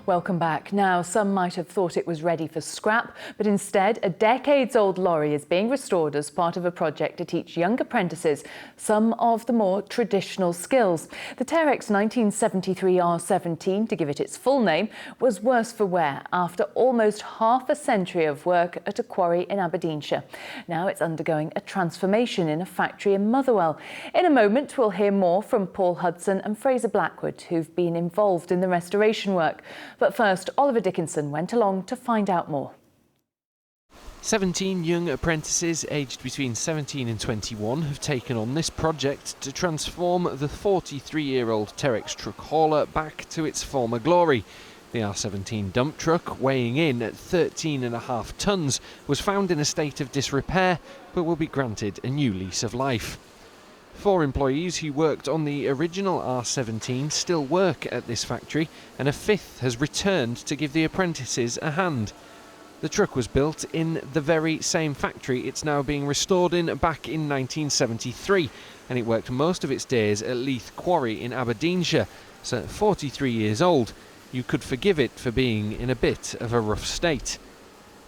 Welcome back. Now, some might have thought it was ready for scrap, but instead a decades-old lorry is being restored as part of a project to teach young apprentices some of the more traditional skills. The Terex 1973 R17, to give it its full name, was worse for wear after almost half a century of work at a quarry in Aberdeenshire. Now it's undergoing a transformation in a factory in Motherwell. In a moment, we'll hear more from Hudson and Fraser Blackwood, who've been involved in the restoration work. But first, Oliver Dickinson went along to find out more. 17 young apprentices aged between 17 and 21 have taken on this project to transform the 43-year-old Terex truck hauler back to its former glory. The R17 dump truck, weighing in at 13.5 tonnes, was found in a state of disrepair but will be granted a new lease of life. 4 employees who worked on the original R17 still work at this factory, and a 5th has returned to give the apprentices a hand. The truck was built in the very same factory it's now being restored in back in 1973, and it worked most of its days at Leith Quarry in Aberdeenshire, so at 43 years old, you could forgive it for being in a bit of a rough state.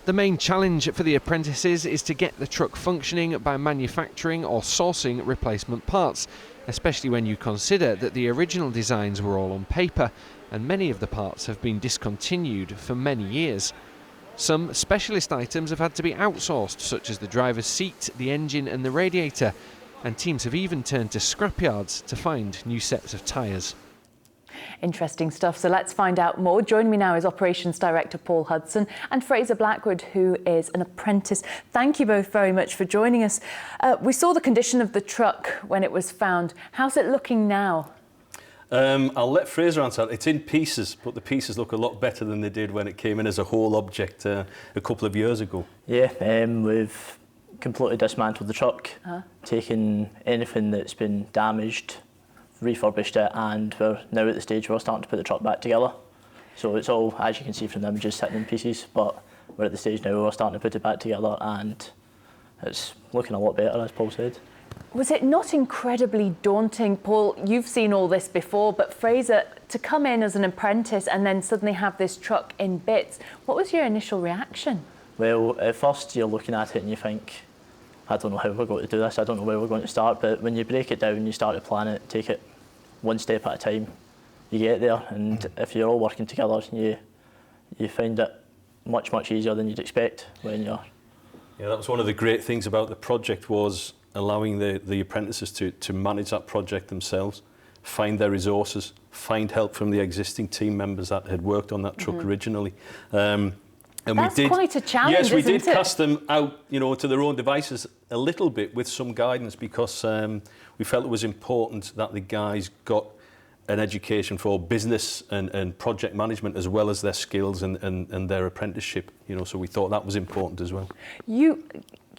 The main challenge for the apprentices is to get the truck functioning by manufacturing or sourcing replacement parts, especially when you consider that the original designs were all on paper and many of the parts have been discontinued for many years. Some specialist items have had to be outsourced, such as the driver's seat, the engine and the radiator, and teams have even turned to scrapyards to find new sets of tyres. Interesting stuff, so let's find out more. Joining me now is Operations Director Paul Hudson and Fraser Blackwood, who is an apprentice. Thank you both very much for joining us. We saw the condition of the truck when it was found. How's it looking now? I'll let Fraser answer. It's in pieces, but the pieces look a lot better than they did when it came in as a whole object a couple of years ago. Yeah, we've completely dismantled the truck, taken anything that's been damaged, refurbished it, and we're now at the stage where we're starting to put the truck back together. So it's all, as you can see from the images, sitting in pieces, but we're at the stage now where we're starting to put it back together and it's looking a lot better, as Paul said. Was it not incredibly daunting, Paul? You've seen all this before, but Fraser, to come in as an apprentice and then suddenly have this truck in bits, what was your initial reaction? Well, at first you're looking at it and you think, I don't know how we're going to do this, I don't know where we're going to start, but when you break it down, you start to plan it, take it one step at a time, you get there, and if you're all working together, you find it much easier than you'd expect when you're... Yeah, that was one of the great things about the project, was allowing the apprentices to manage that project themselves, find their resources, find help from the existing team members that had worked on that truck originally. And that's quite a challenge, yes, we isn't did it? cast them out, to their own devices a little bit with some guidance, because we felt it was important that the guys got an education for business and project management as well as their skills and their apprenticeship. So we thought that was important as well.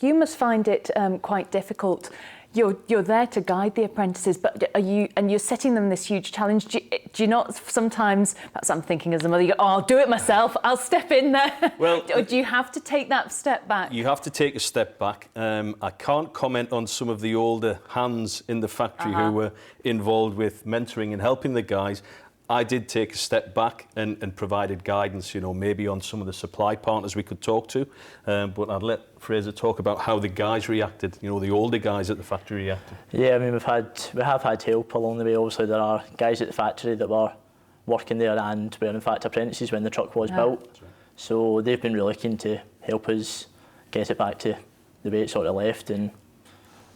You must find it quite difficult. You're there to guide the apprentices, but you're setting them this huge challenge. Do you not sometimes, perhaps I'm thinking as a mother, you go, oh, I'll do it myself, I'll step in there. Well, or do you have to take that step back? You have to take a step back. I can't comment on some of the older hands in the factory who were involved with mentoring and helping the guys. I did take a step back and provided guidance, maybe on some of the supply partners we could talk to, but I'd let Fraser talk about how the guys reacted, the older guys at the factory reacted. Yeah, I mean, we have had help along the way. Obviously, there are guys at the factory that were working there and were in fact apprentices when the truck was built. Right. So they've been really keen to help us get it back to the way it sort of left and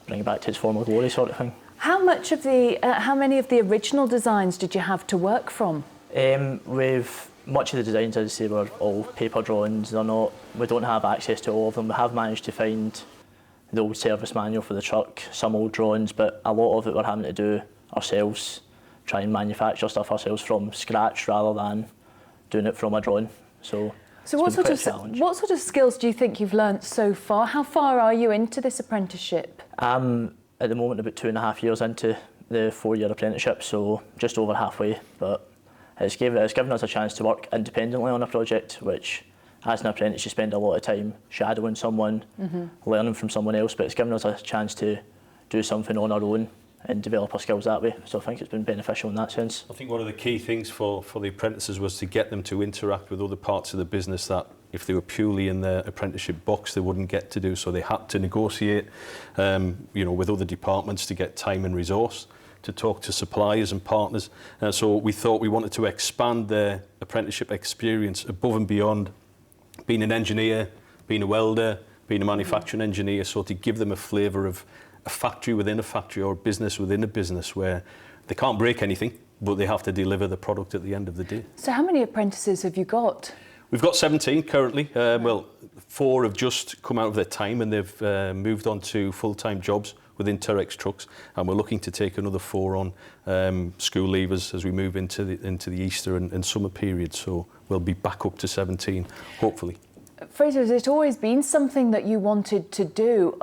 bring it back to its former glory, sort of thing. How many of the original designs did you have to work from? Much of the designs, as I say, were all paper drawings. We don't have access to all of them. We have managed to find the old service manual for the truck, some old drawings, but a lot of it we're having to do ourselves, try and manufacture stuff ourselves from scratch rather than doing it from a drawing. So what sort of skills do you think you've learnt so far? How far are you into this apprenticeship? At the moment, about 2.5 years into the 4-year apprenticeship, so just over halfway. But it's given us a chance to work independently on a project, which, as an apprentice, you spend a lot of time shadowing someone, learning from someone else. But it's given us a chance to do something on our own and develop our skills that way. So I think it's been beneficial in that sense. I think one of the key things for the apprentices was to get them to interact with other parts of the business that if they were purely in their apprenticeship box they wouldn't get to do. So they had to negotiate with other departments to get time and resource, to talk to suppliers and partners. So we thought we wanted to expand their apprenticeship experience above and beyond being an engineer, being a welder, being a manufacturing engineer, so to give them a flavour of a factory within a factory or a business within a business where they can't break anything, but they have to deliver the product at the end of the day. So how many apprentices have you got? We've got 17 currently. Well, 4 have just come out of their time and they've moved on to full-time jobs within Terex Trucks, and we're looking to take another 4 on school leavers as we move into the Easter and summer period. So we'll be back up to 17, hopefully. Fraser, has it always been something that you wanted to do?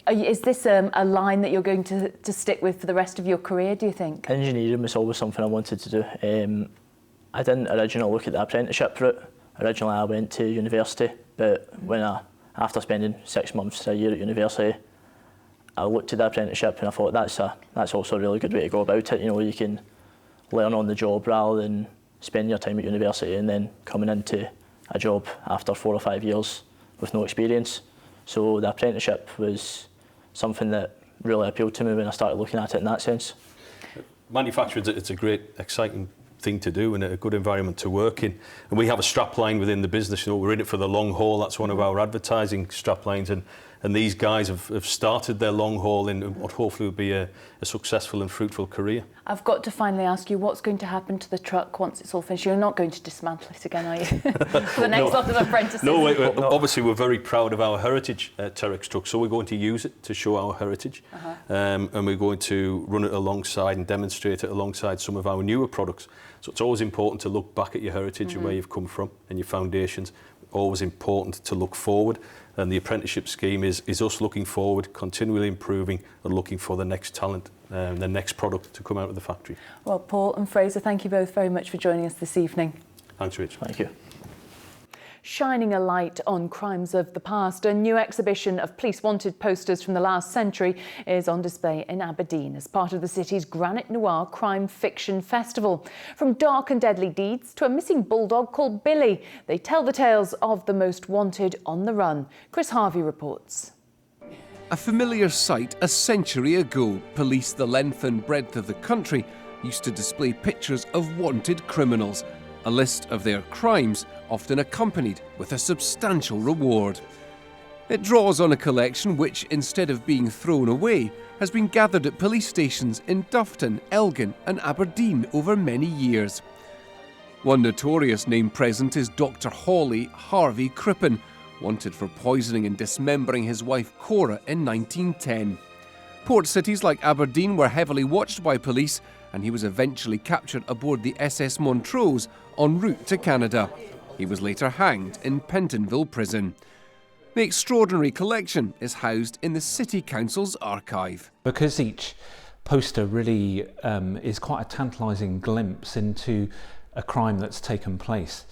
Is this a line that you're going to stick with for the rest of your career, do you think? Engineering was always something I wanted to do. I didn't originally look at the apprenticeship route. Originally I went to university, but after spending 6 months to a year at university, I looked at the apprenticeship and I thought that's also a really good way to go about it. You know, you can learn on the job rather than spend your time at university and then coming into a job after 4 or 5 years with no experience. So the apprenticeship was something that really appealed to me when I started looking at it in that sense. Manufacturing, it's a great, exciting thing to do and a good environment to work in. And we have a strap line within the business. You know, we're in it for the long haul. That's one of our advertising strap lines. And these guys have started their long haul in what hopefully will be a successful and fruitful career. I've got to finally ask you, what's going to happen to the truck once it's all finished? You're not going to dismantle it again, are you? For the next lot of apprentices? No, obviously we're very proud of our heritage at Terex Trucks, so we're going to use it to show our heritage. And we're going to run it alongside and demonstrate it alongside some of our newer products. So it's always important to look back at your heritage and where you've come from and your foundations. Always important to look forward, and the apprenticeship scheme is us looking forward, continually improving and looking for the next talent, the next product to come out of the factory. Well, Paul and Fraser, thank you both very much for joining us this evening. Thanks, Rich. Thank you. Shining a light on crimes of the past, a new exhibition of police wanted posters from the last century is on display in Aberdeen as part of the city's Granite Noir Crime Fiction Festival. From dark and deadly deeds to a missing bulldog called Billy, they tell the tales of the most wanted on the run. Chris Harvey reports. A familiar sight a century ago, police the length and breadth of the country used to display pictures of wanted criminals, a list of their crimes, often accompanied with a substantial reward. It draws on a collection which, instead of being thrown away, has been gathered at police stations in Dufton, Elgin and Aberdeen over many years. One notorious name present is Dr. Hawley Harvey Crippen, wanted for poisoning and dismembering his wife Cora in 1910. Port cities like Aberdeen were heavily watched by police, and he was eventually captured aboard the SS Montrose en route to Canada. He was later hanged in Pentonville Prison. The extraordinary collection is housed in the City Council's archive. Because each poster really is quite a tantalising glimpse into a crime that's taken place,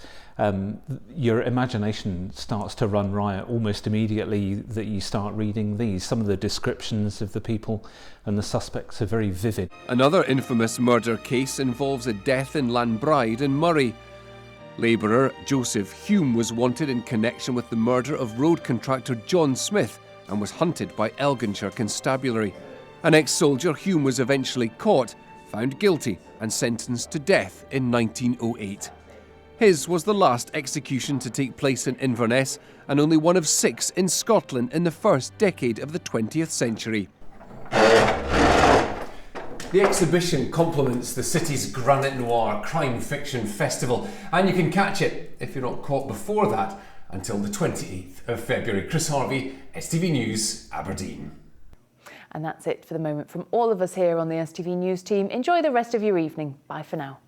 your imagination starts to run riot almost immediately that you start reading these. Some of the descriptions of the people and the suspects are very vivid. Another infamous murder case involves a death in Lanbride in Murray. Labourer Joseph Hume was wanted in connection with the murder of road contractor John Smith and was hunted by Elginshire Constabulary. An ex-soldier, Hume was eventually caught, found guilty and sentenced to death in 1908. His was the last execution to take place in Inverness and only one of 6 in Scotland in the first decade of the 20th century. The exhibition complements the city's Granite Noir Crime Fiction Festival, and you can catch it, if you're not caught before that, until the 28th of February. Chris Harvey, STV News, Aberdeen. And that's it for the moment from all of us here on the STV News team. Enjoy the rest of your evening. Bye for now.